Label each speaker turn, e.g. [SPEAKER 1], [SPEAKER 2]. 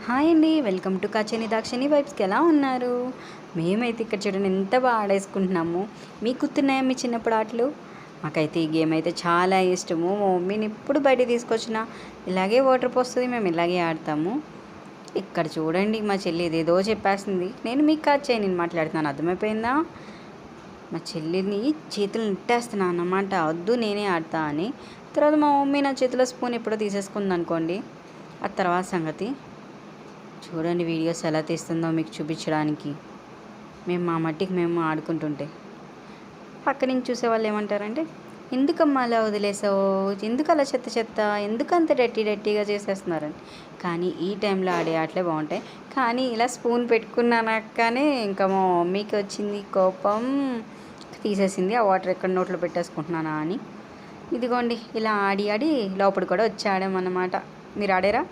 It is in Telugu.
[SPEAKER 1] హాయ్ అండి. వెల్కమ్ టు కాచని దాక్షిణి వైబ్స్‌కి. ఎలా ఉన్నారు? మేమైతే ఇక్కడ చూడండి ఎంత బాగా ఆడేసుకుంటున్నాము. మీకు గుర్తున్నాయా మీ చిన్నప్పుడు ఆటలు? మాకైతే ఈ గేమ్ అయితే చాలా ఇష్టము. మా మమ్మీని ఎప్పుడు బయటికి తీసుకొచ్చినా ఇలాగే వాటర్ పోస్తది. మేము ఇలాగే ఆడతాము. ఇక్కడ చూడండి మా చెల్లి ఏదేదో చెప్పేస్తుంది. నేను మీకు కాదు చేయనని మాట్లాడుతున్నాను. అర్థమైపోయిందా? మా చెల్లిని చేతులు నెట్టేస్తున్నాను అన్నమాట. వద్దు నేనే ఆడతా అని. తర్వాత మా మమ్మీ నా చేతిలో స్పూన్ ఎప్పుడో తీసేసుకుంది అనుకోండి. ఆ తర్వాత సంగతి చూడండి వీడియోస్ ఎలా తీస్తుందో మీకు చూపించడానికి. మేము మా మట్టికి మేము ఆడుకుంటుంటే పక్క నుంచి చూసేవాళ్ళు ఏమంటారంటే, ఎందుకమ్మా అలా వదిలేసావు, ఎందుకు అలా చెత్త చెత్త, ఎందుకు అంత డట్టీగా చేసేస్తున్నారని. కానీ ఈ టైంలో ఆడే ఆటలే బాగుంటాయి. కానీ ఇలా స్పూన్ పెట్టుకున్నానక్కనే ఇంకా మా మమ్మీకి వచ్చింది కోపం, తీసేసింది. ఆ వాటర్ ఎక్కడ నోట్లో పెట్టేసుకుంటున్నానా అని. ఇదిగోండి ఇలా ఆడి ఆడి లోపల కూడా వచ్చి ఆడామన్నమాట. మీరు ఆడారా?